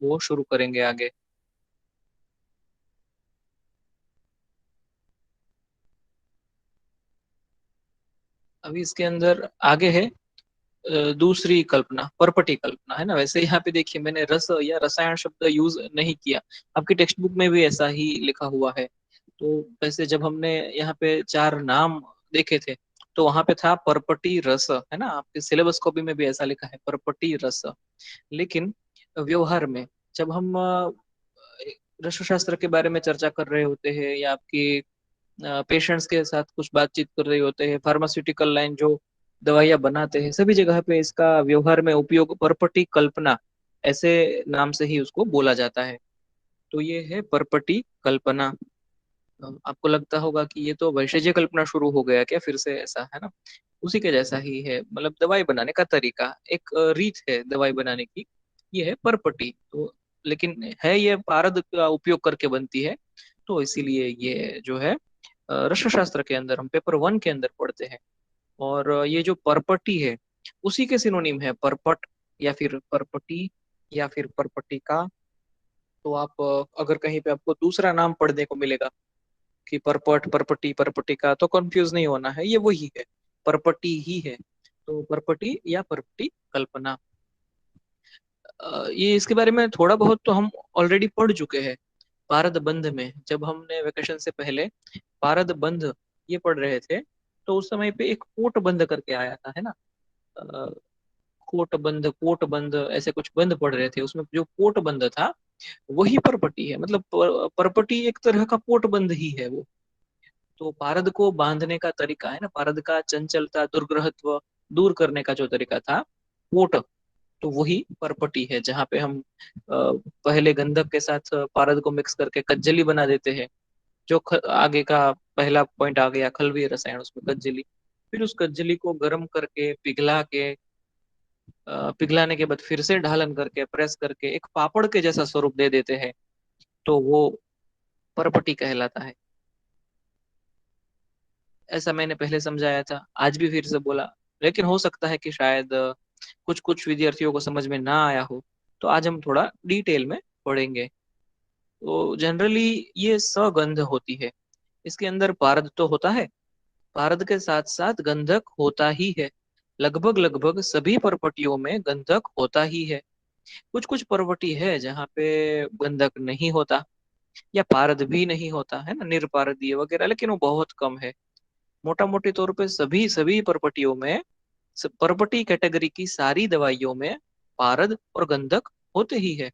वो शुरू करेंगे आगे। अभी इसके अंदर आगे है दूसरी कल्पना, परपटी कल्पना, है ना। वैसे यहाँ पे देखिए मैंने रस या रसायन शब्द यूज नहीं किया, आपकी टेक्स्ट बुक में भी ऐसा ही लिखा हुआ है। तो वैसे जब हमने यहाँ पे चार नाम देखे थे, तो वहां पे था परपटी रस, है ना। आपके सिलेबस कॉपी में भी ऐसा लिखा है, परपटी रस। लेकिन व्यवहार में जब हम रसशास्त्र के बारे में चर्चा कर रहे होते हैं, या आपकी पेशेंट्स के साथ कुछ बातचीत कर रहे होते हैं, फार्मास्यूटिकल लाइन जो दवाइयाँ बनाते हैं, सभी जगह पे इसका व्यवहार में उपयोग परपटी कल्पना ऐसे नाम से ही उसको बोला जाता है। तो ये है परपटी कल्पना। आपको लगता होगा कि ये तो वैशेज्य कल्पना शुरू हो गया क्या फिर से, ऐसा है ना। उसी के जैसा ही है, मतलब दवाई बनाने का तरीका, एक रीत है दवाई बनाने की, ये है परपटी। तो लेकिन है ये पारद का उपयोग करके बनती है, तो इसीलिए ये जो है रसशास्त्र के अंदर हम पेपर वन के अंदर पढ़ते हैं। और ये जो परपटी है, उसी के सिनोनिम है परपट, या फिर परपटी, या फिर परपटिका। तो आप अगर कहीं पे आपको दूसरा नाम पढ़ने को मिलेगा कि परपट, परपटी, परपटिका, तो कंफ्यूज नहीं होना है, ये वही है, परपटी ही है। तो परपटी या परपटी कल्पना, ये इसके बारे में थोड़ा बहुत तो हम ऑलरेडी पढ़ चुके हैं पारद बंध में। जब हमने वेकेशन से पहले पारद बंध ये पढ़ रहे थे, तो उस समय पे एक कोट बंध करके आया था, है ना। अ, कोट बंध, कोट बंध, ऐसे कुछ बंध पढ़ रहे थे, उसमें जो कोट बंध था वही परपटी है, मतलब परपटी एक तरह का पोट बंध ही है वो। तो पारद को बांधने का तरीका है ना, पारद का चंचलता, दुर्ग्रहत्व दूर करने का जो तरीका था, पोट, तो वही परपटी है, जहाँ पे हम पहले गंधक के साथ पारद को मिक्स करके कज्जली बना देते हैं। जो आगे का पहला पॉइंट आ गया, खलवीय रसायन, उसमें कज्जली। फिर उस कज्जली को गर्म करके पिघला के, पिघलाने के बाद फिर से ढालन करके प्रेस करके एक पापड़ के जैसा स्वरूप दे देते हैं, तो वो परपटी कहलाता है। ऐसा मैंने पहले समझाया था, आज भी फिर से बोला। लेकिन हो सकता है कि शायद कुछ कुछ विद्यार्थियों को समझ में ना आया हो, तो आज हम थोड़ा डिटेल में पढ़ेंगे। तो जनरली ये सगंध होती है, इसके अंदर पारद तो होता है, पारद के साथ साथ गंधक होता ही है। लगभग लगभग सभी परपटियों में गंधक होता ही है। कुछ कुछ परपटी है जहाँ पे गंधक नहीं होता, या पारद भी नहीं होता, है ना, निर्पारदीय वगैरह, लेकिन वो बहुत कम है। मोटा मोटे तौर पे सभी सभी परपटियों में, परपटी कैटेगरी की सारी दवाइयों में पारद और गंधक होते ही है।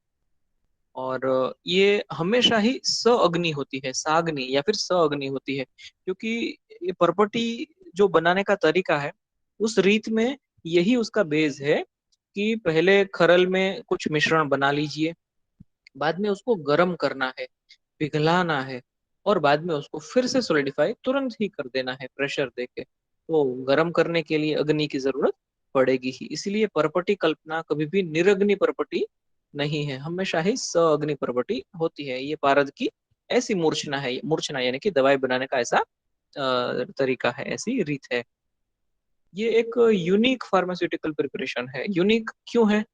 और ये हमेशा ही सअग्नि होती है, साग्नि या फिर सअग्नि होती है, क्योंकि ये परपटी जो बनाने का तरीका है, उस रीत में यही उसका बेस है कि पहले खरल में कुछ मिश्रण बना लीजिए, बाद में उसको गर्म करना है, पिघलाना है, और बाद में उसको फिर से सॉलिडिफाई तुरंत ही कर देना है प्रेशर देके। तो गर्म करने के लिए अग्नि की जरूरत पड़ेगी ही, इसलिए परपटी कल्पना कभी भी निरग्नि परपटी नहीं है, हमेशा ही सअग्नि परपटी होती है। ये पारद की ऐसी मूर्छना है, मूर्छना यानी कि दवाई बनाने का ऐसा तरीका है, ऐसी रीत है। ये एक यूनिक फार्मास्यूटिकल प्रिपरेशन है। यूनिक क्यों है?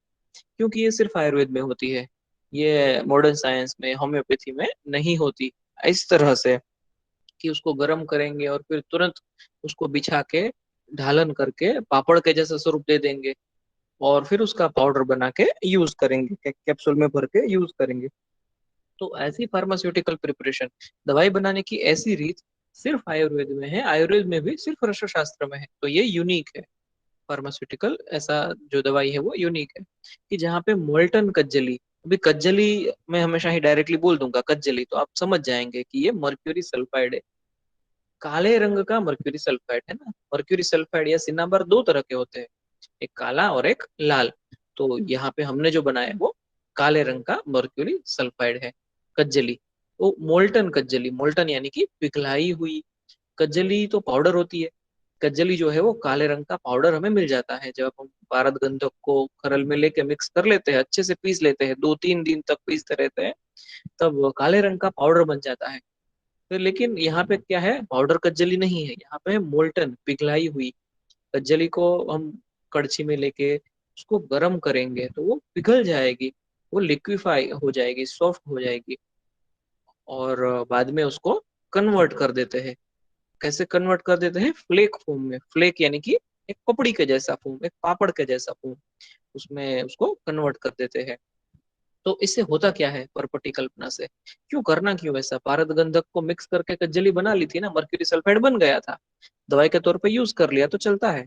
क्योंकि ये सिर्फ आयुर्वेद में होती है, ये मॉडर्न साइंस में, होम्योपैथी में नहीं होती इस तरह से, कि उसको गर्म करेंगे और फिर तुरंत उसको बिछा के ढालन करके पापड़ के जैसा स्वरूप दे देंगे, और फिर उसका पाउडर बना के यूज करेंगे, कैप्सूल में भर के यूज करेंगे। तो ऐसी फार्मास्यूटिकल प्रिपरेशन, दवाई बनाने की ऐसी रीत सिर्फ आयुर्वेद में है, आयुर्वेद में भी सिर्फ रसो शास्त्र में है। तो ये यूनिक है, फार्मास्यूटिकल ऐसा जो दवाई है वो यूनिक है। कि जहाँ पे मोल्टन कज्जली, अभी कज्जली मैं हमेशा ही डायरेक्टली बोल दूंगा कज्जली, तो आप समझ जाएंगे कि ये मर्क्यूरी सल्फाइड है, काले रंग का मर्क्यूरी सल्फाइड, है ना। मर्क्यूरी सल्फाइड या सिनाबार दो तरह के होते हैं, एक काला और एक लाल। तो यहाँ पे हमने जो बनाया है वो काले रंग का मर्क्यूरी सल्फाइड है, कज्जली। तो मोल्टन कज्जली, मोल्टन यानी कि पिघलाई हुई, कज्जली तो पाउडर होती है। कज्जली जो है वो काले रंग का पाउडर हमें मिल जाता है, जब हम पारद गंधक को खरल में लेके मिक्स कर लेते हैं, अच्छे से पीस लेते हैं, 2-3 दिन तक पीसते रहते हैं, तब वो काले रंग का पाउडर बन जाता है। तो लेकिन यहाँ पे क्या है, पाउडर कज्जली नहीं है, यहाँ पे है मोल्टन, पिघलाई हुई कज्जली को हम कड़छी में लेके उसको गर्म करेंगे तो वो पिघल जाएगी। वो लिक्विफाई हो जाएगी, सॉफ्ट हो जाएगी, और बाद में उसको कन्वर्ट कर देते हैं। कैसे कन्वर्ट कर देते हैं? फ्लेक फॉर्म में। फ्लेक यानी कि एक पपड़ी के जैसा फॉर्म, एक पापड़ के जैसा फॉर्म, उसमें उसको कन्वर्ट कर देते हैं। तो इससे होता क्या है परपटी कल्पना से? क्यों करना, क्यों ऐसा? पारद गंधक को मिक्स करके कज्जली बना ली थी ना, मर्क्यूरी सल्फाइड बन गया था, दवाई के तौर पे यूज कर लिया तो चलता है।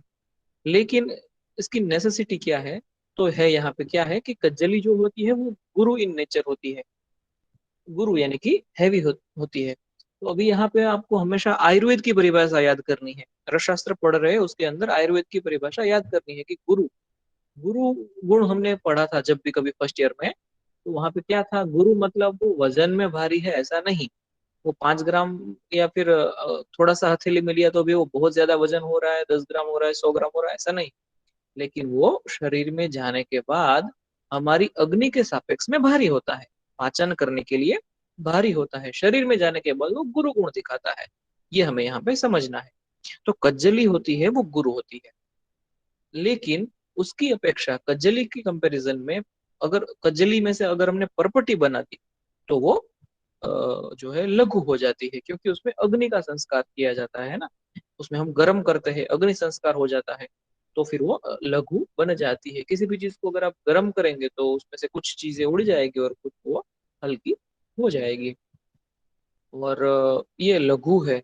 लेकिन इसकी नेसेसिटी क्या है? तो है यहाँ पे क्या है कि कज्जली जो होती है वो गुरु इन नेचर होती है। गुरु यानी कि हैवी होती है। तो अभी यहाँ पे आपको हमेशा आयुर्वेद की परिभाषा याद करनी है। रसशास्त्र पढ़ रहे हैं उसके अंदर आयुर्वेद की परिभाषा याद करनी है कि गुरु, गुरु गुण हमने पढ़ा था जब भी कभी फर्स्ट ईयर में। तो वहां पे क्या था? गुरु मतलब वो वजन में भारी है ऐसा नहीं। वो 5 ग्राम या फिर थोड़ा सा हथेली में लिया तो भी वो बहुत ज्यादा वजन हो रहा है, 10 ग्राम हो रहा है, 100 ग्राम हो रहा है, ऐसा नहीं। लेकिन वो शरीर में जाने के बाद हमारी अग्नि के सापेक्ष में भारी होता है, पाचन करने के लिए भारी होता है, शरीर में जाने के बाद वो गुरु गुण दिखाता है। ये हमें यहाँ पे समझना है। तो कज्जली होती है वो गुरु होती है। लेकिन उसकी अपेक्षा कज्जली की कंपैरिजन में, अगर कज्जली में से अगर हमने परपटी बना दी तो वो जो है लघु हो जाती है, क्योंकि उसमें अग्नि का संस्कार किया जाता है ना, उसमें हम गर्म करते हैं, अग्नि संस्कार हो जाता है। तो फिर वो लघु बन जाती है। किसी भी चीज को अगर आप गर्म करेंगे तो उसमें से कुछ चीजें उड़ जाएगी और कुछ वो हल्की हो जाएगी। और ये लघु है।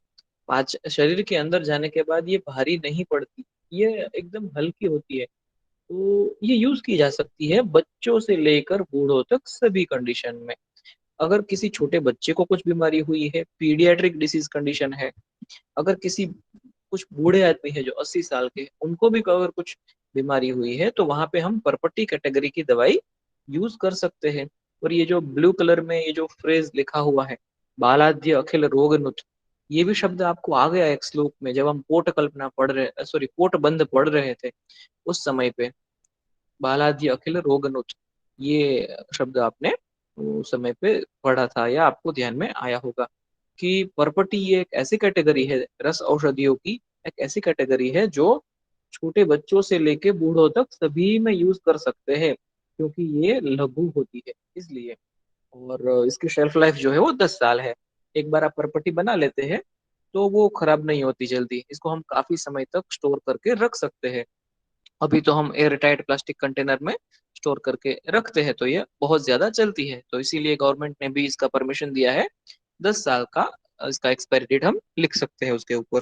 पाच शरीर के अंदर जाने के बाद ये भारी नहीं पड़ती, ये एकदम हल्की होती है। तो ये यूज की जा सकती है बच्चों से लेकर बूढ़ों तक सभी कंडीशन में। अगर किसी छोटे बच्चे को कुछ बीमारी हुई है, पीडियाट्रिक डिसीज कंडीशन है, अगर किसी कुछ बूढ़े आदमी है जो 80 साल के हैं, उनको भी अगर कुछ बीमारी हुई है तो वहां पे हम परपट्टी कैटेगरी की दवाई यूज कर सकते हैं। और ये जो ब्लू कलर में ये जो फ्रेज लिखा हुआ है, बालाद्य अखिल रोगनुत, ये भी शब्द आपको आ गया एक श्लोक में जब हम पोट कल्पना पढ़ रहे, सॉरी पोट बंद पढ़ रहे थे उस समय पे। बालाजी अखिल रोगनुत, ये शब्द आपने उस समय पे पढ़ा था या आपको ध्यान में आया होगा कि परपटी ये एक ऐसी कैटेगरी है रस औषधियों की, एक ऐसी कैटेगरी है जो छोटे बच्चों से लेके बूढ़ों तक सभी में यूज कर सकते हैं, क्योंकि ये लघु होती है इसलिए। और इसकी शेल्फ लाइफ जो है वो 10 साल है। एक बार आप परपटी बना लेते हैं तो वो खराब नहीं होती जल्दी, इसको हम काफी समय तक स्टोर करके रख सकते हैं। अभी तो हम एयर टाइट प्लास्टिक कंटेनर में स्टोर करके रखते हैं तो ये बहुत ज्यादा चलती है, तो इसीलिए गवर्नमेंट ने भी इसका परमिशन दिया है 10 साल का। इसका एक्सपायरी डेट हम लिख सकते हैं उसके ऊपर।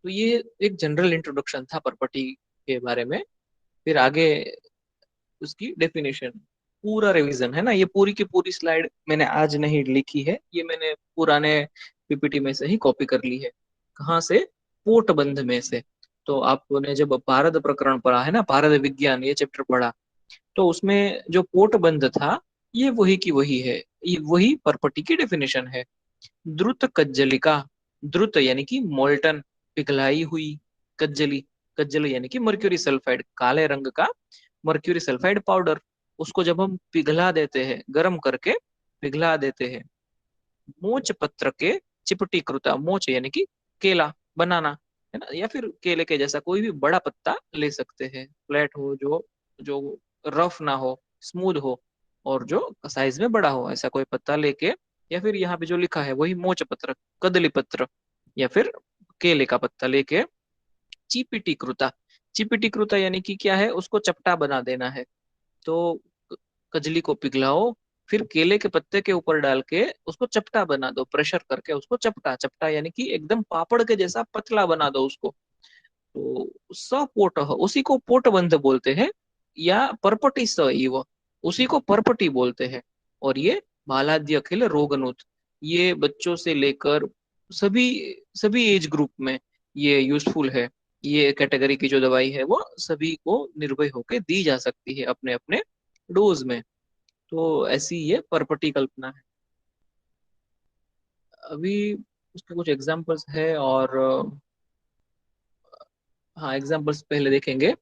तो ये एक जनरल इंट्रोडक्शन था प्रॉपर्टी के बारे में। फिर आगे उसकी डेफिनेशन, पूरा रिवीजन है ना, ये पूरी की पूरी स्लाइड मैंने आज नहीं लिखी है, ये मैंने पुराने पीपीटी में से ही कॉपी कर ली है। कहाँ से? पोटबंध में से। तो आपने जब भारत प्रकरण पढ़ा है ना, भारत विज्ञान ये चैप्टर पढ़ा, तो उसमें जो पोटबंध था ये वही की वही है, ये वही परपटी की डेफिनेशन है। द्रुत कज्जलिका, द्रुत यानी कि मोल्टन, पिघलाई हुई कज्जली, कज्जल यानी कि मर्क्यूरी सल्फाइड, काले रंग का मर्क्यूरी सल्फाइड पाउडर, उसको जब हम पिघला देते हैं, गर्म करके पिघला देते हैं। मोच पत्र के चिपटी कृता, मोच यानी कि केला, बनाना, है ना, या फिर केले के जैसा कोई भी बड़ा पत्ता ले सकते हैं, फ्लैट हो, जो जो रफ ना हो, स्मूथ हो, और जो साइज में बड़ा हो, ऐसा कोई पत्ता लेके, या फिर यहाँ पे जो लिखा है वही मोच पत्र, कदली पत्र, या फिर केले का पत्ता लेके चिपिटी कृता, चिपिटी कृता यानी कि क्या है, उसको चपटा बना देना है। तो कजली को पिघलाओ, फिर केले के पत्ते के ऊपर डाल के उसको चपटा बना दो, प्रेशर करके उसको चपटा, चपटा यानी कि एकदम पापड़ के जैसा पतला बना दो उसको। तो सपोट उसी को पोटबंध बोलते हैं, या परपटी स इव उसी को परपटी बोलते हैं। और ये बालाद्य अखिल रोगनुत, ये बच्चों से लेकर सभी सभी एज ग्रुप में ये यूजफुल है। ये कैटेगरी की जो दवाई है वो सभी को निर्भय होकर दी जा सकती है अपने अपने डोज में। तो ऐसी ये परपटी कल्पना है। अभी उसके कुछ एग्जांपल्स है, और हाँ एग्जांपल्स पहले देखेंगे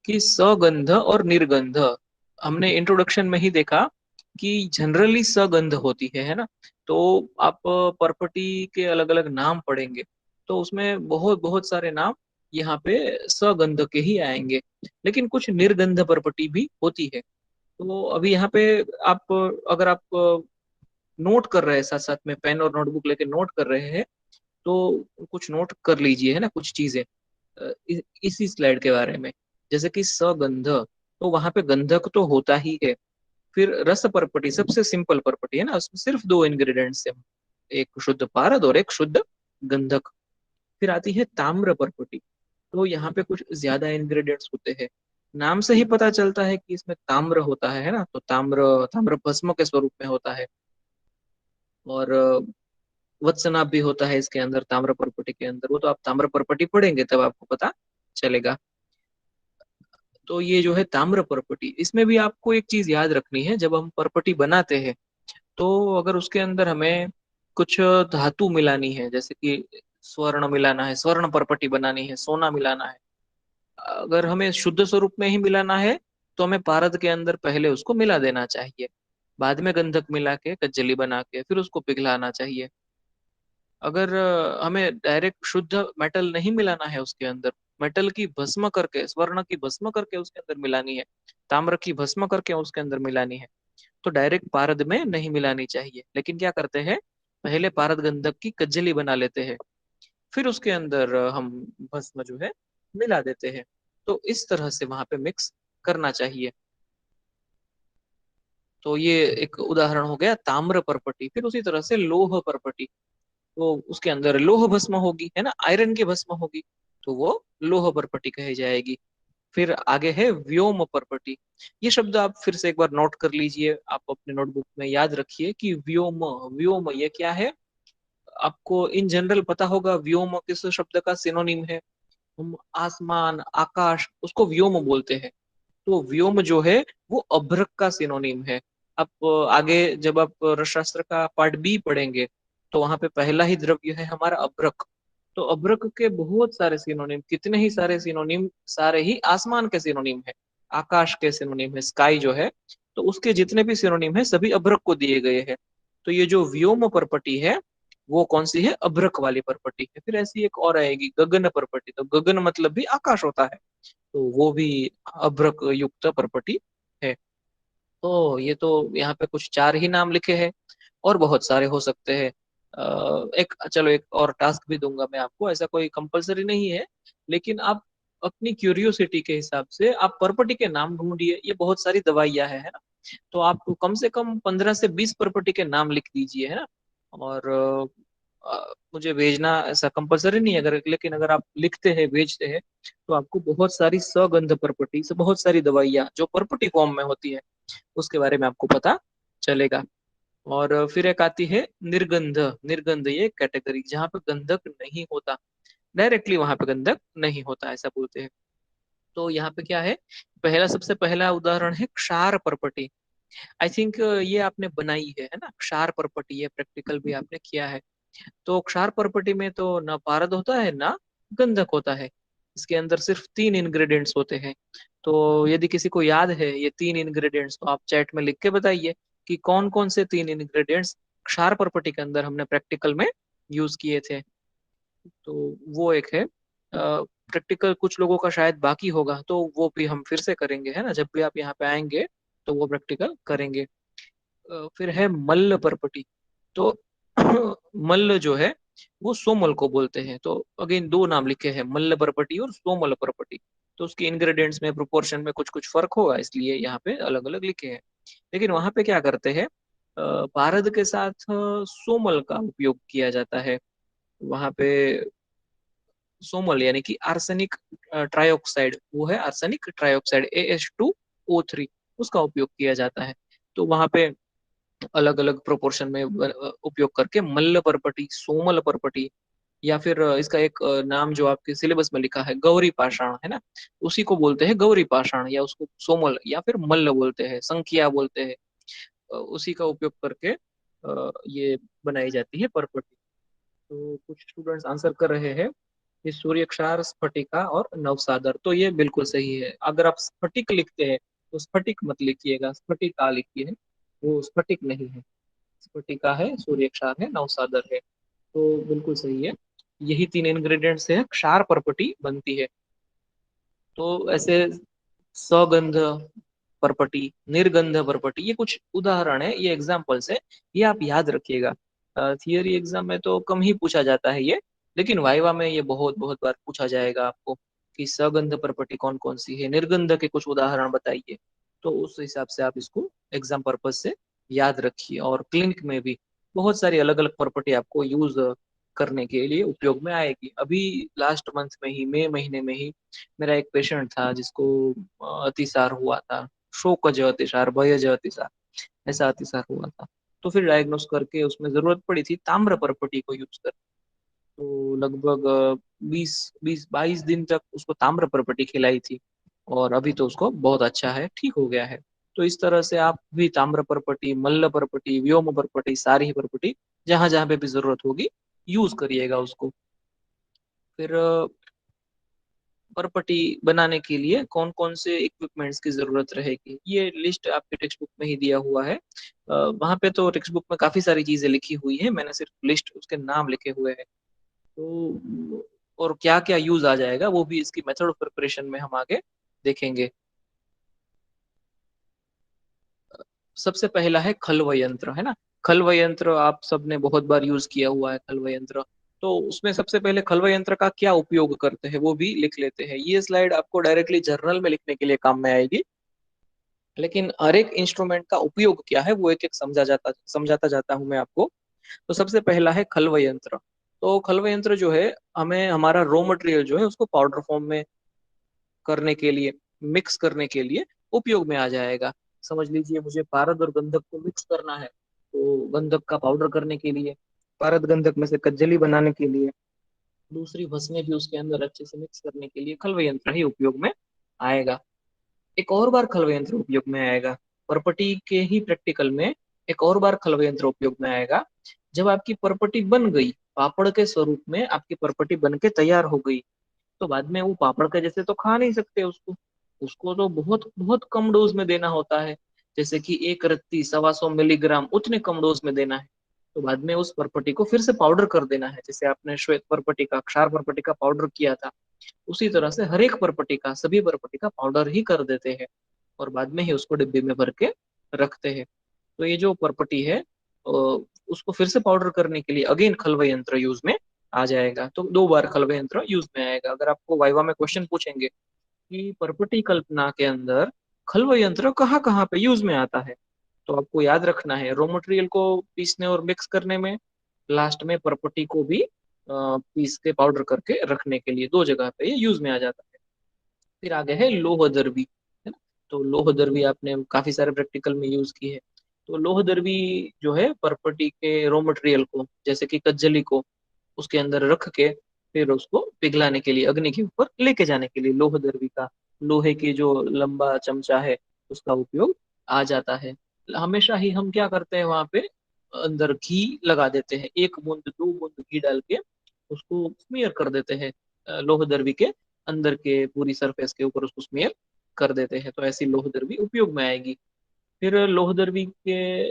कि सगंध और निर्गंध। हमने इंट्रोडक्शन में ही देखा कि जनरली सगंध होती है ना। तो आप पर्पटी के अलग अलग नाम पढ़ेंगे तो उसमें बहुत बहुत सारे नाम यहाँ पे सगंध के ही आएंगे। लेकिन कुछ निर्गंध पर्पटी भी होती है। तो अभी यहाँ पे आप, अगर आप नोट कर रहे हैं, साथ साथ में पेन और नोटबुक लेके नोट कर रहे हैं, तो कुछ नोट कर लीजिए, है ना, कुछ चीजें इसी स्लाइड के बारे में। जैसे कि सगंध, तो वहां पे गंधक तो होता ही है। फिर रस परपटी सबसे सिंपल परपटी है ना, उसमें सिर्फ दो इंग्रेडिएंट्स है, एक शुद्ध पारद और एक शुद्ध गंधक। फिर आती है ताम्र परपटी, तो यहाँ पे कुछ ज्यादा इंग्रेडिएंट्स होते हैं। नाम से ही पता चलता है कि इसमें ताम्र होता है ना, तो ताम्र ताम्र भस्म के स्वरूप में होता है। और वत्सनाभ भी होता है इसके अंदर, ताम्र परपटी के अंदर। वो तो आप ताम्र परपटी पढ़ेंगे तब आपको पता चलेगा। तो ये जो है ताम्र परपटी, इसमें भी आपको एक चीज याद रखनी है, जब हम परपटी बनाते हैं तो अगर उसके अंदर हमें कुछ धातु मिलानी है, जैसे कि स्वर्ण मिलाना है, स्वर्ण परपटी बनानी है, सोना मिलाना है, अगर हमें शुद्ध स्वरूप में ही मिलाना है तो हमें पारद के अंदर पहले उसको मिला देना चाहिए, बाद में गंधक मिला के कज्जली बना के फिर उसको पिघलाना चाहिए। अगर हमें डायरेक्ट शुद्ध मेटल नहीं मिलाना है उसके अंदर, मेटल की भस्म करके, स्वर्ण की भस्म करके उसके अंदर मिलानी है, ताम्र की भस्म करके उसके अंदर मिलानी है, तो डायरेक्ट पारद में नहीं मिलानी चाहिए। लेकिन क्या करते हैं, पहले पारद गंधक की कज्जली बना लेते हैं, फिर उसके अंदर हम भस्म जो है मिला देते हैं। तो इस तरह से वहां पे मिक्स करना चाहिए। तो ये एक उदाहरण हो गया ताम्र परपटी। फिर उसी तरह से लोह परपटी, तो उसके अंदर लोह भस्म होगी, है ना, आयरन की भस्म होगी, तो वो लोह परपटी कही जाएगी। फिर आगे है व्योम परपटी। ये शब्द आप फिर से एक बार नोट कर लीजिए, आप अपने नोटबुक में याद रखिए कि व्योम, व्योम ये क्या है। आपको इन जनरल पता होगा व्योम किस शब्द का सिनोनिम है। हम आसमान, आकाश, उसको व्योम बोलते हैं। तो व्योम जो है वो अभ्रक का सिनोनिम है। आप आगे जब आप रसशास्त्र का पार्ट बी पढ़ेंगे तो वहां पे पहला ही द्रव्य है हमारा अभ्रक। तो अभ्रक के बहुत सारे सिनोनिम, कितने ही सारे सिनोनिम, सारे ही आसमान के सिनोनिम है, आकाश के सिनोनिम है, स्काई जो है। तो उसके जितने भी सिनोनिम है सभी अभ्रक को दिए गए हैं। तो ये जो व्योम परपटी है वो कौन सी है, अभ्रक वाली परपटी है। फिर ऐसी एक और आएगी गगन परपटी, तो गगन मतलब भी आकाश होता है, तो वो भी अभ्रक युक्त प्रॉपर्टी है। तो ये तो यहाँ पे कुछ चार ही नाम लिखे हैं, और बहुत सारे हो सकते हैं। एक चलो एक और टास्क भी दूंगा मैं आपको, ऐसा कोई कंपलसरी नहीं है, लेकिन आप अपनी क्यूरियोसिटी के हिसाब से आप प्रॉपर्टी के नाम ढूंढिए। ये बहुत सारी दवाइयाँ है ना, तो आप कम से कम 15 से 20 प्रॉपर्टी के नाम लिख दीजिए, है ना। और मुझे भेजना ऐसा कंपलसरी नहीं है, अगर लेकिन अगर आप लिखते हैं भेजते हैं तो आपको बहुत सारी सगंध प्रॉपर्टी से बहुत सारी दवाइयाँ जो प्रॉपर्टी फॉर्म में होती है उसके बारे में आपको पता चलेगा। और फिर एक आती है निर्गंध। निर्गंध ये कैटेगरी जहाँ पे गंधक नहीं होता, डायरेक्टली वहां पे गंधक नहीं होता ऐसा बोलते हैं। तो यहाँ पे क्या है, पहला सबसे पहला उदाहरण है क्षार प्रॉपर्टी। आई थिंक ये आपने बनाई है ना, क्षार प्रॉपर्टी, ये प्रैक्टिकल भी आपने किया है। तो क्षार प्रॉपर्टी में तो ना पारद होता है ना गंधक होता है, इसके अंदर सिर्फ तीन इंग्रेडिएंट्स होते हैं। तो यदि किसी को याद है ये तीन इंग्रेडिएंट्स तो आप चैट में लिख के बताइए कि कौन कौन से तीन इंग्रेडिएंट्स क्षार प्रॉपर्टी के अंदर हमने प्रैक्टिकल में यूज किए थे। तो वो एक है प्रैक्टिकल, कुछ लोगों का शायद बाकी होगा तो वो भी हम फिर से करेंगे, है ना, जब भी आप यहाँ पे आएंगे तो वो प्रैक्टिकल करेंगे। फिर है मल्ल परपटी। तो मल्ल जो है वो सोमल को बोलते हैं। तो अगेन दो नाम लिखे हैं, मल्ल परपटी और सोमल परपटी। तो उसके इंग्रेडिएंट्स में प्रोपोर्शन में कुछ कुछ फर्क होगा, इसलिए यहाँ पे अलग अलग लिखे हैं। लेकिन वहां पे क्या करते हैं, पारद के साथ सोमल का उपयोग किया जाता है। वहां पे सोमल यानी कि आर्सेनिक ट्राइऑक्साइड, वो है आर्सेनिक ट्राइऑक्साइड AH2O3, उसका उपयोग किया जाता है। तो वहां पे अलग अलग प्रोपोर्शन में उपयोग करके मल्ल परपटी, सोमल परपटी, या फिर इसका एक नाम जो आपके सिलेबस में लिखा है गौरी पाषाण, है ना, उसी को बोलते हैं गौरी पाषाण, या उसको सोमल या फिर मल्ल बोलते हैं, संख्या बोलते हैं। उसी का उपयोग करके ये बनाई जाती है परपटी। तो कुछ स्टूडेंट्स आंसर कर रहे हैं कि सूर्यक्षार, स्फटिका और नवसागर, तो ये बिल्कुल सही है। अगर आप स्फटिक लिखते हैं तो स्फटिक मत लिखिएगा, स्फटिका लिखिए, वो स्फटिक नहीं है। स्फटिका है, सूर्यक्षार है, नवसागर है। तो बिल्कुल सही है, यही तीन इंग्रेडिएंट से क्षार परपटी बनती है। तो ऐसे सौगंध, परपटी, निर्गंध परपटी, ये कुछ उदाहरण है, ये एग्जाम्पल्स है, ये आप याद रखिएगा। थियरी एग्जाम में तो कम ही पूछा जाता है ये, लेकिन वाइवा में ये बहुत बहुत बार पूछा जाएगा आपको कि सगंध परपटी कौन कौन सी है, निर्गंध के कुछ उदाहरण बताइए। तो उस हिसाब से आप इसको एग्जाम पर्पज से याद रखिए। और क्लिनिक में भी बहुत सारी अलग अलग प्रॉपर्टी आपको यूज करने के लिए उपयोग में आएगी। अभी लास्ट मंथ में ही, मई महीने में ही, मेरा एक पेशेंट था जिसको अतिसार हुआ था, शोकज अतिसार, भयज अतिसार, ऐसा अतिसार हुआ था। तो फिर डायग्नोस करके उसमें जरूरत पड़ी थी ताम्र परपटी को यूज कर। तो लगभग 20-22 दिन तक उसको ताम्र परपटी खिलाई थी, और अभी तो उसको बहुत अच्छा है, ठीक हो गया है। तो इस तरह से आप भी ताम्र परपटी, मल्ल परपटी, व्योम परपटी, सारी परपटी, जहां जहां पे भी जरूरत होगी यूज करिएगा उसको। फिर परपटी बनाने के लिए कौन कौन से इक्विपमेंट्स की जरूरत रहेगी, ये लिस्ट आपके टेक्स्ट बुक में ही दिया हुआ है। वहां पे तो टेक्स्ट बुक में काफी सारी चीजें लिखी हुई है, मैंने सिर्फ लिस्ट उसके नाम लिखे हुए हैं। तो और क्या क्या यूज आ जाएगा वो भी इसकी मेथड ऑफ प्रिपरेशन में हम आगे देखेंगे। सबसे पहला है खल्व यंत्र, है ना। खल्व यंत्र आप सबने बहुत बार यूज किया हुआ है, खल्व यंत्र। तो उसमें सबसे पहले खल्व यंत्र का क्या उपयोग करते हैं वो भी लिख लेते हैं। ये स्लाइड आपको डायरेक्टली जर्नल में लिखने के लिए काम में आएगी, लेकिन हर एक इंस्ट्रूमेंट का उपयोग क्या है वो एक एक समझाता जाता हूँ मैं आपको। तो सबसे पहला है खल्व यंत्र। तो खल्व यंत्र जो है, हमें हमारा रॉ मटेरियल जो है उसको पाउडर फॉर्म में करने के लिए, मिक्स करने के लिए उपयोग में आ जाएगा। समझ लीजिए मुझे पारद और गंधक को मिक्स करना है, तो गंधक का पाउडर करने के लिए, पारद गंधक में से कज्जली बनाने के लिए, दूसरी भस्में भी उसके अंदर अच्छे से मिक्स करने के लिए खल्व यंत्र ही उपयोग में आएगा। एक और बार खल्व यंत्र उपयोग में आएगा, परपटी के ही प्रैक्टिकल में एक और बार खल्व यंत्र उपयोग में आएगा। जब आपकी परपटी बन गई, पापड़ के स्वरूप में आपकी परपटी बन के तैयार हो गई, तो बाद में वो पापड़ के जैसे तो खा नहीं सकते उसको। उसको तो बहुत बहुत कम डोज में देना होता है, जैसे कि एक रत्ती 125 मिलीग्राम, उतने कम डोज में देना है। तो बाद में उस परपटी को फिर से पाउडर कर देना है, जैसे आपने श्वेत परपटी का, क्षार परपटी का पाउडर किया था, उसी तरह से हर एक परपटी का, सभी परपटी का पाउडर ही कर देते हैं, और बाद में ही उसको डिब्बे में भर के रखते हैं। तो ये जो परपटी है उसको फिर से पाउडर करने के लिए अगेन खल्व यंत्र यूज में आ जाएगा। तो 2 बार खल्व यंत्र यूज में आएगा। अगर आपको वाइवा में क्वेश्चन पूछेंगे कि परपटी कल्पना के अंदर खल्व यंत्र कहाँ कहाँ पे यूज में आता है, तो आपको याद रखना है रॉ मटेरियल को पीसने और मिक्स करने में, लास्ट में परपटी को भी पीस के पाउडर करके रखने के लिए, 2 जगह पे ये यूज में आ जाता है। फिर आगे है लोह दर्वी, है ना। तो लोह दर्वी आपने काफी सारे प्रैक्टिकल में यूज की है। तो लोह दर्वी जो है प्रॉपर्टी के रॉ मटेरियल को, जैसे कि कज्जली को, उसके अंदर रख के फिर उसको पिघलाने के लिए, अग्नि के ऊपर लेके जाने के लिए लोह दर्वी का, लोहे की जो लंबा चमचा है उसका उपयोग आ जाता है। हमेशा ही हम क्या करते हैं वहां पे, अंदर घी लगा देते हैं, 1 बूंद 2 बूंद घी डाल के उसको स्मीयर कर देते हैं लोह दर्वी के अंदर के पूरी सरफेस के ऊपर उसको स्मेयर कर देते हैं। तो ऐसी लोह दर्वी उपयोग में आएगी। फिर लोह दर्वी के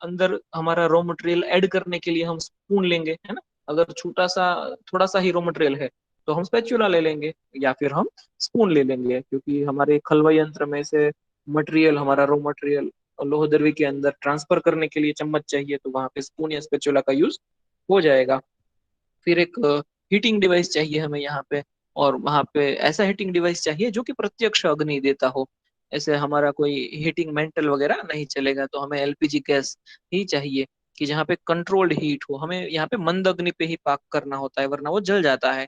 अंदर हमारा रॉ मटेरियल ऐड करने के लिए हम स्पून लेंगे, है ना। अगर छोटा सा, थोड़ा सा ही रॉ मटेरियल है तो हम स्पैचुला ले लेंगे, या फिर हम स्पून ले लेंगे, क्योंकि हमारे खलवा यंत्र में से मटेरियल, हमारा रॉ मटेरियल लोह दर्वी के अंदर ट्रांसफर करने के लिए चम्मच चाहिए, तो वहां पे स्पून या स्पैचुला का यूज हो जाएगा। फिर एक हीटिंग डिवाइस चाहिए हमें यहाँ पे, और वहां पे ऐसा हीटिंग डिवाइस चाहिए जो कि प्रत्यक्ष अग्नि देता हो। ऐसे हमारा कोई हीटिंग मेंटल वगैरह नहीं चलेगा, तो हमें एलपीजी गैस ही चाहिए, कि जहाँ पे कंट्रोल्ड हीट हो। हमें यहाँ पे मंद अग्नि पे ही पाक करना होता है, वरना वो जल जाता है।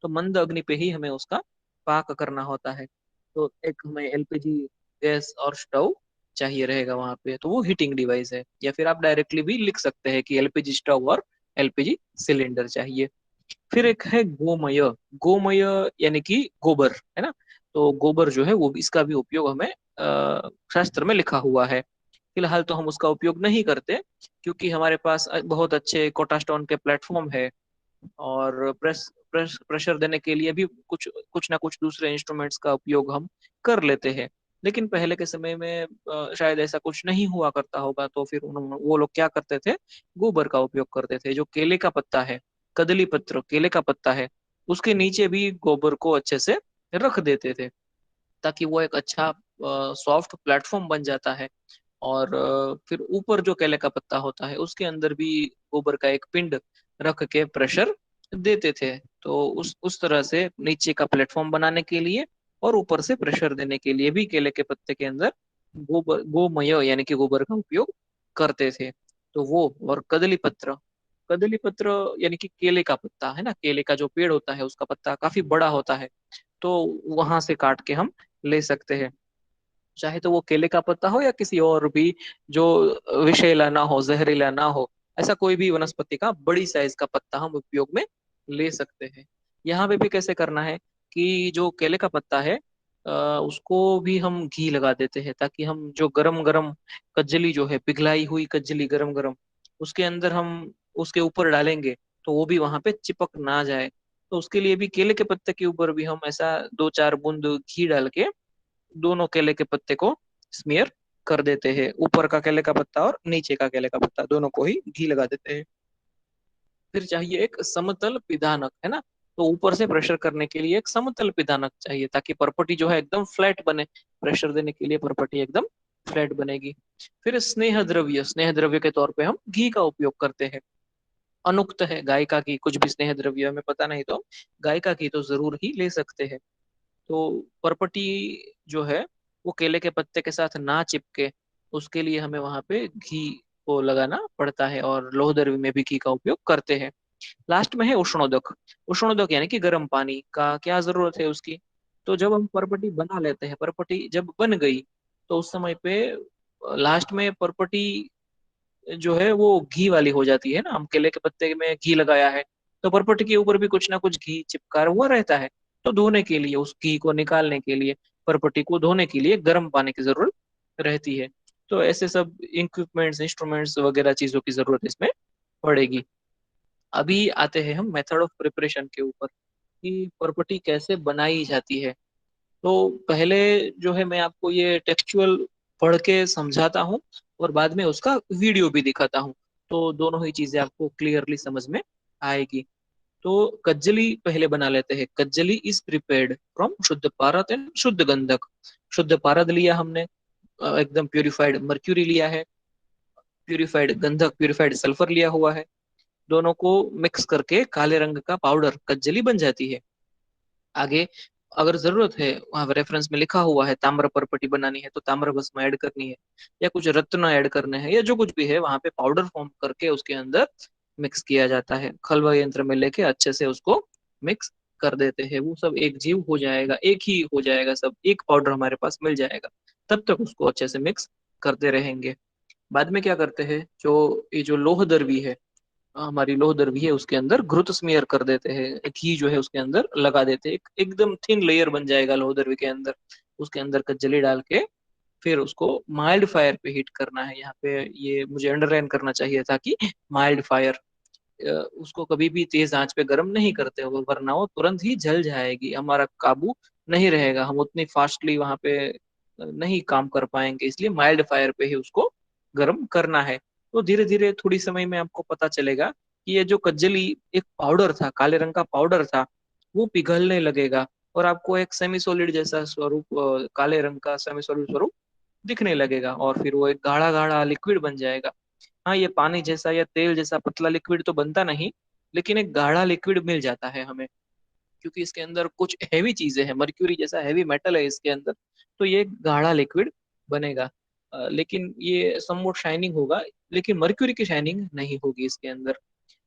तो मंद अग्नि पे ही हमें उसका पाक करना होता है। तो एक हमें एलपीजी गैस और स्टोव चाहिए रहेगा वहां पे, तो वो हीटिंग डिवाइस है। या फिर आप डायरेक्टली भी लिख सकते हैं कि एलपीजी स्टोव और एलपीजी सिलेंडर चाहिए। फिर एक है गोमय। गोमय यानी कि गोबर, है ना। तो गोबर जो है वो भी, इसका भी उपयोग हमें शास्त्र में लिखा हुआ है। फिलहाल तो हम उसका उपयोग नहीं करते, क्योंकि हमारे पास बहुत अच्छे कोटास्टोन के प्लेटफॉर्म है, और प्रेशर देने के लिए भी कुछ कुछ ना कुछ दूसरे इंस्ट्रूमेंट्स का उपयोग हम कर लेते हैं। लेकिन पहले के समय में शायद ऐसा कुछ नहीं हुआ करता होगा, तो फिर उन्होंने, वो लोग क्या करते थे, गोबर का उपयोग करते थे। जो केले का पत्ता है, कदली पत्र केले का पत्ता है, उसके नीचे भी गोबर को अच्छे से रख देते थे, ताकि वो एक अच्छा सॉफ्ट प्लेटफॉर्म बन जाता है। और फिर ऊपर जो केले का पत्ता होता है उसके अंदर भी गोबर का एक पिंड रख के प्रेशर देते थे। तो उस तरह से नीचे का प्लेटफॉर्म बनाने के लिए और ऊपर से प्रेशर देने के लिए भी केले के पत्ते के अंदर गोबर गोमय यानी कि गोबर का उपयोग करते थे। तो वो और कदली पत्र, कदली पत्र यानी कि केले का पत्ता है ना, केले का जो पेड़ होता है उसका पत्ता काफी बड़ा होता है, तो वहां से काट के हम ले सकते हैं। चाहे तो वो केले का पत्ता हो या किसी और भी जो विषैला ना हो, जहरीला ना हो, ऐसा कोई भी वनस्पति का बड़ी साइज का पत्ता हम उपयोग में ले सकते हैं। यहाँ पे भी कैसे करना है कि जो केले का पत्ता है उसको भी हम घी लगा देते हैं, ताकि हम जो गरम गरम कजली जो है, पिघलाई हुई कजली गरम गरम, उसके अंदर हम उसके ऊपर डालेंगे तो वो भी वहां पे चिपक ना जाए। तो उसके लिए भी केले के पत्ते के ऊपर भी हम ऐसा 2-4 बूंद घी डाल के दोनों केले के पत्ते को स्मीयर कर देते हैं। ऊपर का केले का पत्ता और नीचे का केले का पत्ता दोनों को ही घी लगा देते हैं। फिर चाहिए एक समतल पिदानक, है ना। तो ऊपर से प्रेशर करने के लिए एक समतल पिदानक चाहिए, ताकि परपटी जो है एकदम फ्लैट बने। प्रेशर देने के लिए परपटी एकदम फ्लैट बनेगी। फिर स्नेह द्रव्य, स्नेह द्रव्य के तौर पे हम घी का उपयोग करते हैं। अनुक्त है गाय का घी, कुछ भी स्नेह द्रव्य हमें पता नहीं तो गाय का घी तो जरूर ही ले सकते हैं। तो परपटी जो है वो केले के पत्ते के साथ ना चिपके, उसके लिए हमें वहां पे घी को लगाना पड़ता है, और लोहदर्वी में भी घी का उपयोग करते हैं। लास्ट में है उष्णोदक। उष्णोदक यानी कि गर्म पानी का क्या जरूरत है उसकी। तो जब हम परपटी बना लेते हैं, परपटी जब बन गई, तो उस समय पे लास्ट में परपटी जो है वो घी वाली हो जाती है ना। हम केले के पत्ते में घी लगाया है, तो परपट के ऊपर भी कुछ ना कुछ घी चिपका हुआ रहता है। तो धोने के लिए, उस घी को निकालने के लिए, परपटी को धोने के लिए गर्म पानी की जरूरत रहती है। तो ऐसे सब इक्विपमेंट्स, इंस्ट्रूमेंट्स वगैरह चीजों की जरूरत इसमें पड़ेगी। अभी आते हैं हम मेथड ऑफ प्रिपरेशन के ऊपर, कि परपटी कैसे बनाई जाती है। तो पहले जो है मैं आपको ये टेक्सचुअल पढ़ के समझाता हूँ, और बाद में उसका वीडियो भी दिखाता हूँ। तो दोनों ही चीजें आपको क्लियरली समझ में आएगी। तो कज्जली पहले बना लेते हैं। कज्जली इज प्रिपेयर्ड फ्रॉम शुद्ध पारद एंड शुद्ध गंधक। शुद्ध पारद लिया हमने, एकदम प्यूरिफाइड मर्क्यूरी लिया है, प्यूरिफाइड गंधक, प्यूरिफाइड सल्फर लिया हुआ है। दोनों को मिक्स करके काले रंग का पाउडर कज्जली बन जाती है। आगे अगर जरूरत है, वहां रेफरेंस में लिखा हुआ है ताम्र परपटी बनानी है तो ताम्र भस्म ऐड करनी है, या कुछ रत्न ऐड करने हैं, या जो कुछ भी है वहां पे पाउडर फॉर्म करके उसके अंदर मिक्स किया जाता है। खलवा यंत्र में लेके अच्छे से उसको मिक्स कर देते हैं। वो सब एक जीव हो जाएगा, एक ही हो जाएगा, सब एक पाउडर हमारे पास मिल जाएगा। तब तक उसको अच्छे से मिक्स करते रहेंगे। बाद में क्या करते हैं, जो ये जो लोह दर्वी है, हमारी लोहदर भी है, उसके अंदर घृत स्मीयर कर देते हैं। घी जो है उसके अंदर लगा देते हैं, एकदम थिन लेयर बन जाएगा लोहदर के अंदर। उसके अंदर कज्जली डाल के फिर उसको माइल्ड फायर पे हीट करना है। यहाँ पे ये मुझे अंडरलाइन करना चाहिए था कि माइल्ड फायर, उसको कभी भी तेज आंच पे गर्म नहीं करते हो, वरना वो तुरंत ही जल जाएगी, हमारा काबू नहीं रहेगा, हम उतनी फास्टली वहां पे नहीं काम कर पाएंगे। इसलिए माइल्ड फायर पे ही उसको गर्म करना है। तो धीरे धीरे थोड़ी समय में आपको पता चलेगा कि ये जो कज्जली एक पाउडर था, काले रंग का पाउडर था, वो पिघलने लगेगा, और आपको एक सेमी सॉलिड जैसा स्वरूप, काले रंग का सेमी सॉलिड स्वरूप दिखने लगेगा, और फिर वो एक गाढ़ा गाढ़ा लिक्विड बन जाएगा। हाँ, ये पानी जैसा या तेल जैसा पतला लिक्विड तो बनता नहीं, लेकिन एक गाढ़ा लिक्विड मिल जाता है हमें, क्योंकि इसके अंदर कुछ हैवी चीजें हैं, मर्क्यूरी जैसा हैवी मेटल है इसके अंदर। तो ये एक गाढ़ा लिक्विड बनेगा। लेकिन ये समवॉट शाइनिंग होगा, लेकिन मर्क्यूरी की शाइनिंग नहीं होगी इसके अंदर।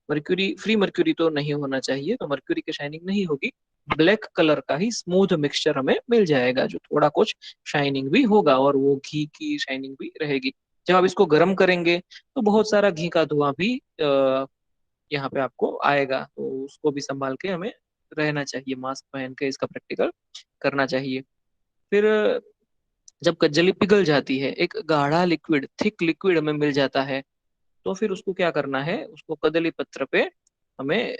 मर्क्यूरी, फ्री मर्क्यूरी तो नहीं होना चाहिए, तो मर्क्यूरी की शाइनिंग नहीं होगी। ब्लैक कलर का ही स्मूथ मिक्सचर हमें मिल जाएगा, जो थोड़ा कुछ शाइनिंग भी होगा, और वो घी की शाइनिंग भी रहेगी। जब आप इसको गर्म करेंगे तो बहुत सारा घी का धुआं भी यहाँ पे आपको आएगा, तो उसको भी संभाल के हमें रहना चाहिए, मास्क पहन के इसका प्रैक्टिकल करना चाहिए। फिर जब कज्जली पिघल जाती है, एक गाढ़ा लिक्विड, थिक लिक्विड हमें मिल जाता है, तो फिर उसको क्या करना है, उसको कदली पत्र पे हमें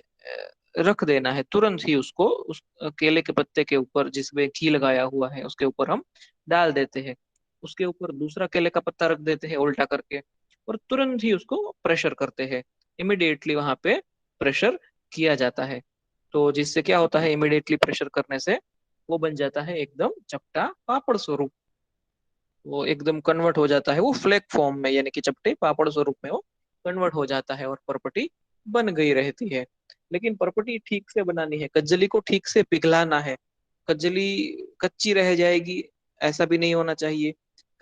रख देना है तुरंत ही। उसको उस केले के पत्ते के ऊपर जिसमें घी लगाया हुआ है उसके ऊपर हम डाल देते हैं। उसके ऊपर दूसरा केले का पत्ता रख देते हैं उल्टा करके, और तुरंत ही उसको प्रेशर करते हैं। इमिडिएटली वहां पे प्रेशर किया जाता है। तो जिससे क्या होता है, इमिडिएटली प्रेशर करने से वो बन जाता है एकदम चपटा पापड़ स्वरूप। वो एकदम कन्वर्ट हो जाता है, वो फ्लेक फॉर्म में, यानी कि चपटे पापड़ स्वरूप में वो कन्वर्ट हो जाता है और परपटी बन गई रहती है। लेकिन परपटी ठीक से बनानी है, कज्जली को ठीक से पिघलाना है। कज्जली कच्ची रह जाएगी, ऐसा भी नहीं होना चाहिए।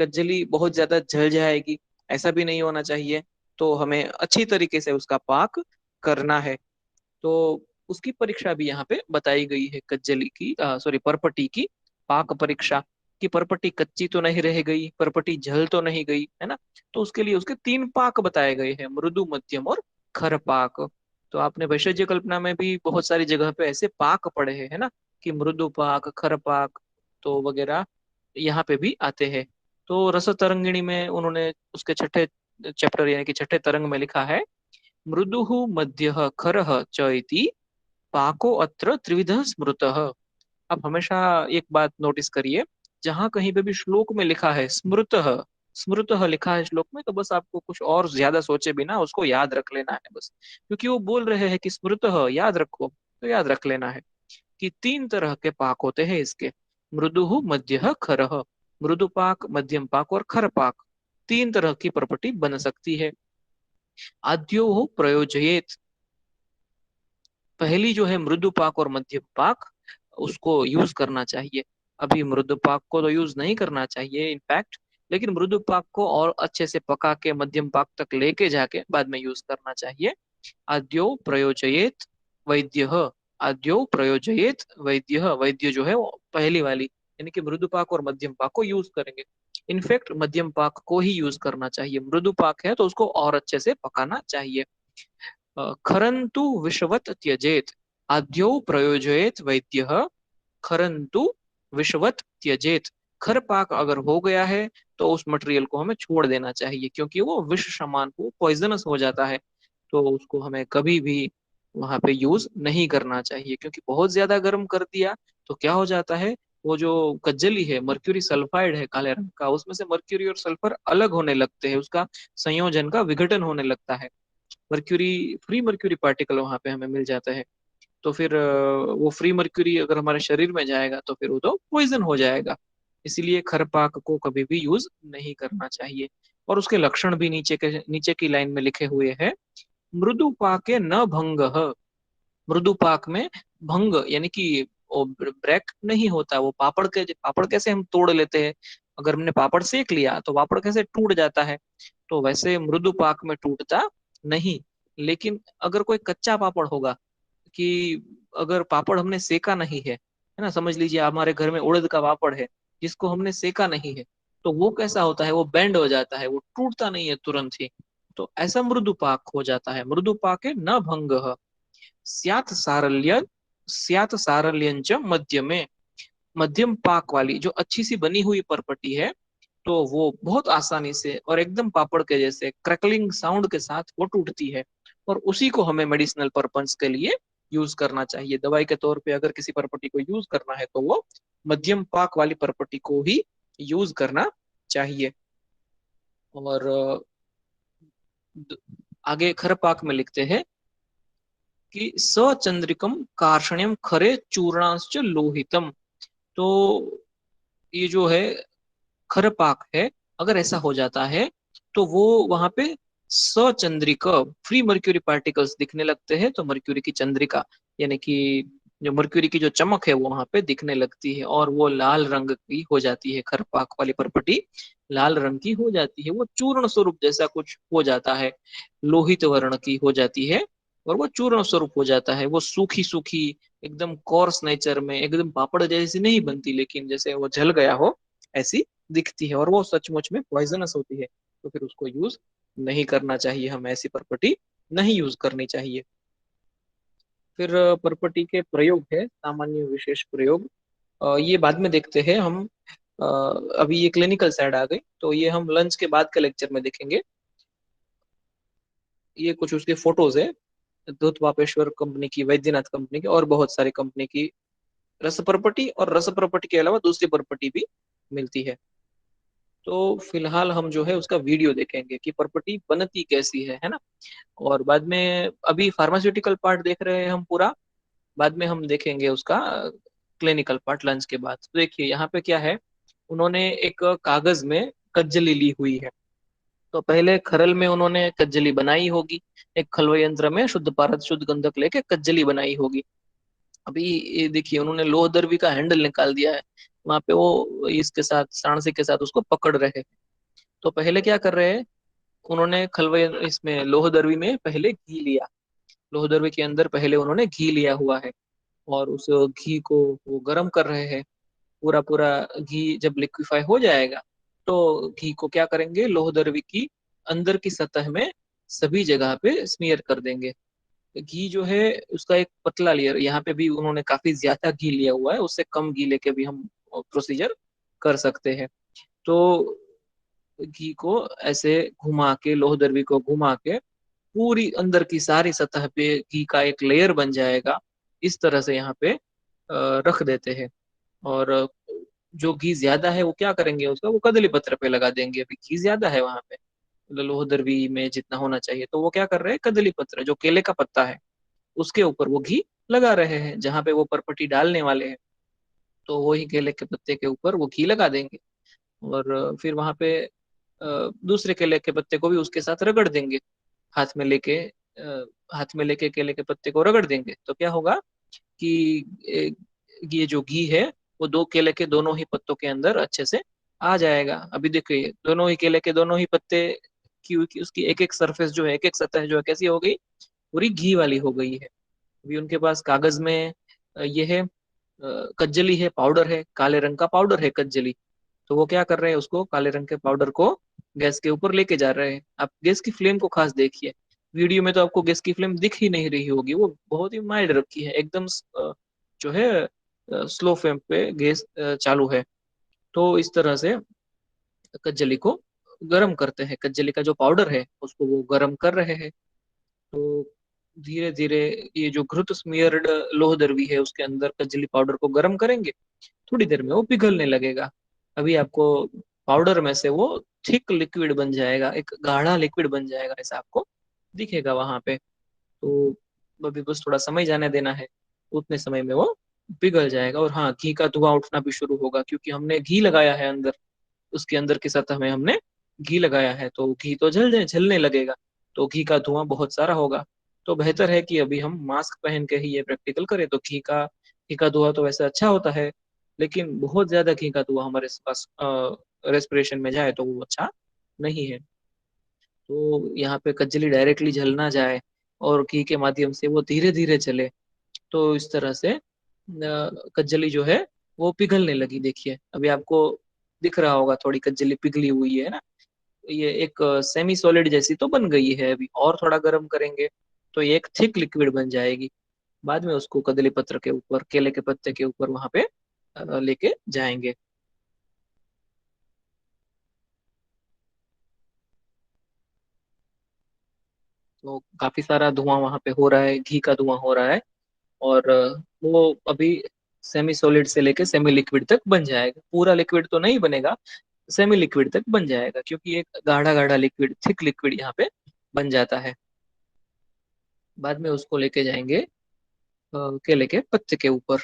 कज्जली बहुत ज्यादा जल जाएगी, ऐसा भी नहीं होना चाहिए। तो हमें अच्छी तरीके से उसका पाक करना है। तो उसकी परीक्षा भी यहाँ पे बताई गई है, कज्जली की, सॉरी, परपटी की पाक परीक्षा। कि परपटी कच्ची तो नहीं रह गई, परपटी जल तो नहीं गई, है ना। तो उसके लिए उसके तीन पाक बताए गए हैं, मृदु, मध्यम और खर पाक। तो आपने वैशज्य कल्पना में भी बहुत सारी जगह पे ऐसे पाक पढ़े हैं, है ना, कि मृदु पाक, खर पाक, तो वगैरह यहाँ पे भी आते हैं। तो रस तरंगिणी में उन्होंने उसके छठे चैप्टर यानी कि छठे तरंग में लिखा है, मृदुः मध्यः खरः च इति पाको अत्र त्रिविधः स्मृतः। अब हमेशा एक बात नोटिस करिए, जहां कहीं पे भी श्लोक में लिखा है स्मृतः, स्मृतः लिखा है श्लोक में, तो बस आपको कुछ और ज्यादा सोचे बिना उसको याद रख लेना है बस। क्योंकि वो बोल रहे हैं कि स्मृतः याद रखो, तो याद रख लेना है कि तीन तरह के पाक होते हैं इसके, मृदुः मध्यः खरः। मृदु पाक, मध्यम पाक और खर पाक, तीन तरह की प्रॉपर्टी बन सकती है। आद्यो प्रयोजयेत, पहली जो है मृदु पाक और मध्यम पाक, उसको यूज करना चाहिए। अभी मृदु पाक को तो यूज नहीं करना चाहिए इनफैक्ट, लेकिन मृदु पाक को और अच्छे से पका के मध्यम पाक तक लेके जाके बाद में यूज करना चाहिए। आद्यो प्रयोजयेत वैद्य, आद्यो प्रयोजयेत वैद्य, वैद्य जो है वो पहली वाली, यानी कि मृदु पाक और मध्यम पाक को यूज करेंगे। इनफैक्ट मध्यम पाक को ही यूज करना चाहिए, मृदु पाक है तो उसको और अच्छे से पकाना चाहिए। खरंतु विषवत त्यजेत, आद्यो प्रयोजयेत वैद्य, खरंतु विषवत त्यजेत। खर पाक अगर हो गया है तो उस मटेरियल को हमें छोड़ देना चाहिए, क्योंकि वो विष समान हो, पॉइजनस हो जाता है। तो उसको हमें कभी भी वहां पे यूज नहीं करना चाहिए, क्योंकि बहुत ज्यादा गर्म कर दिया तो क्या हो जाता है, वो जो कज्जली है, मर्क्यूरी सल्फाइड है काले रंग का, उसमें से मर्क्यूरी और सल्फर अलग होने लगते हैं, उसका संयोजन का विघटन होने लगता है। मर्क्यूरी, फ्री मर्क्यूरी पार्टिकल वहां पे हमें मिल जाता है। तो फिर वो फ्री मर्क्यूरी अगर हमारे शरीर में जाएगा तो फिर वो तो पॉइजन हो जाएगा। इसीलिए खरपाक को कभी भी यूज नहीं करना चाहिए। और उसके लक्षण भी नीचे की लाइन में लिखे हुए हैं, मृदु पाके न भंग। मृदु पाक में भंग यानी कि वो ब्रेक नहीं होता, वो पापड़ के, पापड़ कैसे हम तोड़ लेते हैं, अगर हमने पापड़ सेक लिया तो पापड़ कैसे टूट जाता है, तो वैसे मृदु पाक में टूटता नहीं। लेकिन अगर कोई कच्चा पापड़ होगा, कि अगर पापड़ हमने सेका नहीं है ना, समझ लीजिए हमारे घर में उड़द का पापड़ है जिसको हमने सेका नहीं है, तो वो कैसा होता है, वो बेंड हो जाता है, वो टूटता नहीं है तुरंत ही। तो ऐसा मृदु पाक हो जाता है, मृदु पाक है न भंग। स्यात सारल्य, स्यात सारल्यंच मध्य में, मध्यम पाक वाली जो अच्छी सी बनी हुई परपटी है, तो वो बहुत आसानी से और एकदम पापड़ के जैसे क्रैकलिंग साउंड के साथ वो टूटती है। और उसी को हमें मेडिसिनल पर्पस के लिए यूज करना चाहिए। दवाई के तौर पे अगर किसी परपटी को यूज करना है तो वो मध्यम पाक वाली परपटी को ही यूज करना चाहिए। और द- आगे खर पाक में लिखते हैं कि सचंद्रिकम कार्षण्यम खरे चूर्णांश्च लोहितम। तो ये जो है खर पाक है, अगर ऐसा हो जाता है तो वो वहां पे सचंद्रिका, फ्री मर्क्यूरी पार्टिकल्स दिखने लगते हैं, तो मर्क्यूरी की चंद्रिका यानी कि जो मर्क्यूरी की जो चमक है वो वहां पे दिखने लगती है, और वो लाल रंग की हो जाती है, खर पाक वाली परपटी लाल रंग की हो जाती है, वो चूर्ण स्वरूप जैसा कुछ हो जाता है, लोहित वर्ण की हो जाती है। और वो चूर्ण स्वरूप हो जाता है, वो सूखी सूखी, एकदम कोर्स नेचर में, एकदम पापड़ जैसी नहीं बनती, लेकिन जैसे वो जल गया हो ऐसी दिखती है, और वो सचमुच में पॉइजनस होती है। तो फिर उसको यूज नहीं करना चाहिए, हमें ऐसी प्रॉपर्टी नहीं यूज करनी चाहिए। फिर प्रॉपर्टी के प्रयोग है, सामान्य विशेष प्रयोग, ये बाद में देखते हैं हम। अ, अभी ये क्लिनिकल साइड आ गई, तो ये हम लंच के बाद के लेक्चर में देखेंगे। ये कुछ उसके फोटोज है, दूध वापेश्वर कंपनी की, वैद्यनाथ कंपनी की, और बहुत सारी कंपनी की रस प्रॉपर्टी, और रस प्रॉपर्टी के अलावा दूसरी प्रॉपर्टी भी मिलती है। तो फिलहाल हम जो है उसका वीडियो देखेंगे कि प्रॉपर्टी बनती कैसी है ना। और बाद में अभी फार्मास्यूटिकल पार्ट देख रहे हैं हम पूरा, बाद में हम देखेंगे उसका क्लिनिकल पार्ट लंच के बाद। तो देखिए यहाँ पे क्या है, उन्होंने एक कागज में कज्जली ली हुई है। तो पहले खरल में उन्होंने कज्जली बनाई होगी, एक खलवय यंत्र में शुद्ध पारद शुद्ध गंधक लेके कज्जली बनाई होगी। अभी ये देखिए उन्होंने लोह दर्वी का हैंडल निकाल दिया है, वहां पे वो इसके साथ सांसे के साथ उसको पकड़ रहे हैं। तो पहले क्या कर रहे हैं, उन्होंने खलवय इसमें लोह दर्वी में पहले घी लिया, लोह दर्वी के अंदर पहले उन्होंने घी लिया हुआ है, और उस घी को वो गर्म कर रहे हैं। पूरा पूरा घी जब लिक्विफाई हो जाएगा, तो घी को क्या करेंगे, लोह दर्वी की अंदर की सतह में सभी जगह पे स्मीयर कर देंगे। घी जो है उसका एक पतला लेयर, यहाँ पे भी उन्होंने काफी ज्यादा घी लिया हुआ है, उससे कम घी लेके भी हम प्रोसीजर कर सकते हैं। तो घी को ऐसे घुमा के, लोह दर्वी को घुमा के पूरी अंदर की सारी सतह पे घी का एक लेयर बन जाएगा। इस तरह से यहाँ पे रख देते हैं। और जो घी ज्यादा है वो क्या करेंगे, उसका वो कदली पत्र पे लगा देंगे। अभी घी ज्यादा है वहां पे, मतलब लोह दर्वी में जितना होना चाहिए, तो वो क्या कर रहे हैं, कदली पत्र जो केले का पत्ता है उसके ऊपर वो घी लगा रहे हैं, जहां पे वो परपटी डालने वाले हैं। तो वही केले के पत्ते के ऊपर वो घी लगा देंगे। और फिर वहां पे दूसरे केले के पत्ते को भी उसके साथ रगड़ देंगे, हाथ में लेके, हाथ में लेके केले के पत्ते को रगड़ देंगे। तो क्या होगा कि ये जो घी है वो दो केले के दोनों ही पत्तों के अंदर अच्छे से आ जाएगा। अभी देखिए दोनों ही केले के दोनों ही पत्ते की उसकी एक एक सरफेस जो है, एक एक सतह जो है कैसी हो गई, पूरी घी वाली हो गई है। अभी उनके पास कागज में ये है, कज्जली है, पाउडर है, काले रंग का पाउडर है कज्जली। तो वो क्या कर रहे हैं, उसको काले रंग के पाउडर को गैस के ऊपर लेके जा रहे हैं। आप गैस की फ्लेम को खास देखिए, वीडियो में तो आपको गैस की फ्लेम दिख ही नहीं रही होगी, वो बहुत ही माइल्ड रखी है एकदम, जो है स्लो फ्लेम पे गैस चालू है। तो इस तरह से कज्जली को गर्म करते हैं, कज्जली का जो पाउडर है उसको वो गर्म कर रहे हैं। तो धीरे धीरे ये जो घृत स्मीयर्ड लोह दर्वी है उसके अंदर कज्जली पाउडर को गर्म करेंगे, थोड़ी देर में वो पिघलने लगेगा। अभी आपको पाउडर में से वो थिक लिक्विड बन जाएगा, एक गाढ़ा लिक्विड बन जाएगा, ऐसा आपको दिखेगा वहां पे। तो अभी बस थोड़ा समय जाने देना है, उतने समय में वो पिघल जाएगा। और हाँ, घी का धुआं उठना भी शुरू होगा, क्योंकि हमने घी लगाया है अंदर, उसके अंदर की सतह में हमने घी लगाया है, तो घी तो जलने लगेगा। तो घी का धुआं बहुत सारा होगा। तो बेहतर है कि अभी हम मास्क पहन के ही ये प्रैक्टिकल करें। तो घी का धुआं तो वैसे अच्छा होता है, लेकिन बहुत ज्यादा घी का धुआं हमारे पास रेस्पिरेशन में जाए तो वो अच्छा नहीं है। तो यहाँ पे कजली डायरेक्टली जल ना जाए और घी के माध्यम से वो धीरे धीरे चले। तो इस तरह से कजली जो है वो पिघलने लगी। देखिए अभी आपको दिख रहा होगा, थोड़ी कजली पिघली हुई है ना। ये एक सेमी सॉलिड जैसी तो बन गई है। अभी और थोड़ा गर्म करेंगे तो ये एक थिक लिक्विड बन जाएगी। बाद में उसको कदली पत्र के ऊपर, केले के पत्ते के ऊपर वहां पे लेके जाएंगे। तो काफी सारा धुआं वहां पे हो रहा है, घी का धुआं हो रहा है। और वो अभी सेमी सॉलिड से लेके सेमी लिक्विड तक बन जाएगा। पूरा लिक्विड तो नहीं बनेगा, सेमी लिक्विड तक बन जाएगा, क्योंकि एक गाढ़ा गाढ़ा लिक्विड, थिक लिक्विड यहाँ पे बन जाता है। बाद में उसको लेके जाएंगे केले के पत्ते के ऊपर।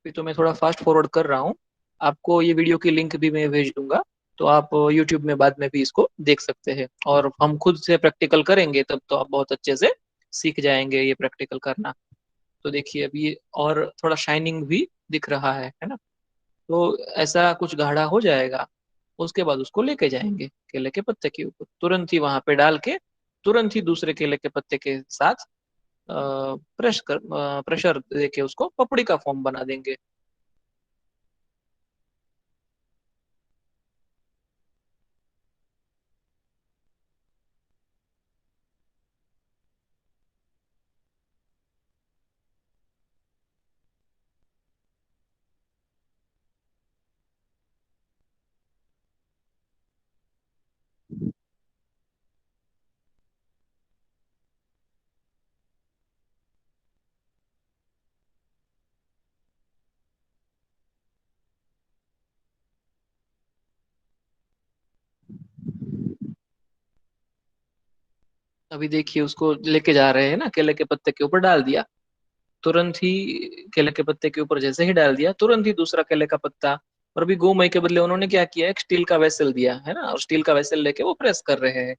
फिर तो मैं थोड़ा फास्ट फॉरवर्ड कर रहा हूँ, आपको ये वीडियो की लिंक भी मैं भेज दूंगा। तो आप यूट्यूब में बाद में भी इसको देख सकते हैं, और हम खुद से प्रैक्टिकल करेंगे तब तो आप बहुत अच्छे से सीख जाएंगे ये प्रैक्टिकल करना। तो देखिए अभी ये और थोड़ा शाइनिंग भी दिख रहा है ना। तो ऐसा कुछ गाढ़ा हो जाएगा, उसके बाद उसको लेके जाएंगे केले के पत्ते के ऊपर, तुरंत ही वहां पे डाल के, तुरंत ही दूसरे केले के पत्ते के साथ प्रेशर देके उसको पपड़ी का फॉर्म बना देंगे। अभी देखिए उसको लेके जा रहे हैं ना, केले के पत्ते के ऊपर डाल दिया। तुरंत ही केले के पत्ते के ऊपर जैसे ही डाल दिया, तुरंत ही दूसरा केले का पत्ता। और अभी गोमय के बदले उन्होंने क्या किया, एक स्टील का वेसल दिया है ना, और स्टील का वेसल लेके वो प्रेस कर रहे हैं।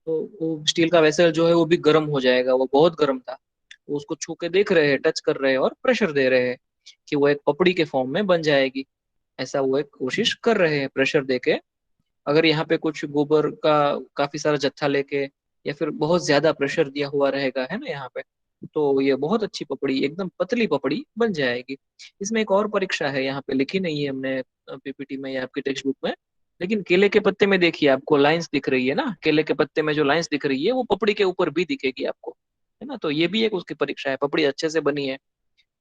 तो वो स्टील का वेसल जो है वो भी गर्म हो जाएगा, वो बहुत गर्म था। वो उसको छू के देख रहे हैं, टच कर रहे हैं और प्रेशर दे रहे हैं कि वो एक पपड़ी के फॉर्म में बन जाएगी। ऐसा वो एक कोशिश कर रहे हैं प्रेशर देके। अगर यहाँ पे कुछ गोबर का काफी सारा जत्था लेके या फिर बहुत ज्यादा प्रेशर दिया हुआ रहेगा है ना यहाँ पे, तो ये बहुत अच्छी पपड़ी, एकदम पतली पपड़ी बन जाएगी। इसमें एक और परीक्षा है, यहाँ पे लिखी नहीं है हमने पीपीटी में या आपकी टेक्स्ट बुक में। लेकिन केले के पत्ते में देखिए, आपको लाइंस दिख रही है ना, केले के पत्ते में जो लाइंस दिख रही है वो पपड़ी के ऊपर भी दिखेगी आपको, है ना। तो ये भी एक उसकी परीक्षा है, पपड़ी अच्छे से बनी है।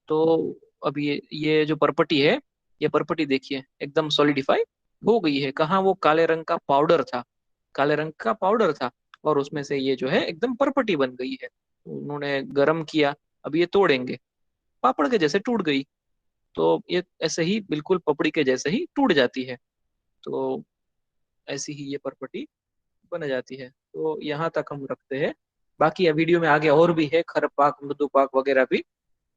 तो अब ये जो परपटी है, ये परपटी देखिए एकदम सॉलिडिफाई हो गई है। कहाँ वो काले रंग का पाउडर था, काले रंग का पाउडर था, और उसमें से ये जो है एकदम परपटी बन गई है। उन्होंने गरम किया, अब ये तोड़ेंगे, पापड़ के जैसे टूट गई। तो ये ऐसे ही बिल्कुल पपड़ी के जैसे ही टूट जाती है। तो ऐसी ही ये परपटी बन जाती है। तो यहाँ तक हम रखते हैं। बाकी ये वीडियो में आगे और भी है, खरपाक मृदुपाक वगैरह भी,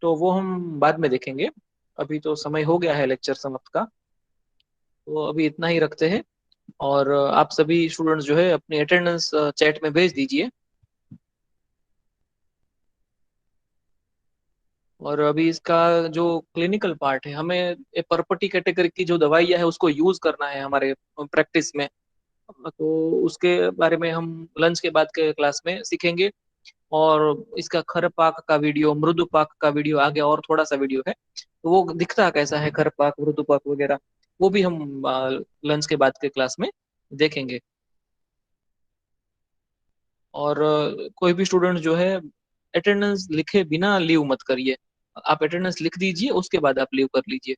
तो वो हम बाद में देखेंगे। अभी तो समय हो गया है लेक्चर समाप्त का, तो अभी इतना ही रखते हैं। और आप सभी स्टूडेंट्स जो है अपनी अटेंडेंस चैट में भेज दीजिए। और अभी इसका जो क्लिनिकल पार्ट है, हमें परपटी कैटेगरी की जो दवाइयाँ है उसको यूज करना है हमारे प्रैक्टिस में। तो उसके बारे में हम लंच के बाद के क्लास में सीखेंगे। और इसका खरपाक का वीडियो, मृदुपाक का वीडियो आगे और थोड़ा सा वीडियो है, तो वो दिखता कैसा है खरपाक मृदुपाक वगैरह, वो भी हम लंच के बाद के क्लास में देखेंगे। और कोई भी स्टूडेंट जो है अटेंडेंस लिखे बिना लीव मत करिए। आप अटेंडेंस लिख दीजिए, उसके बाद आप लीव कर लीजिए।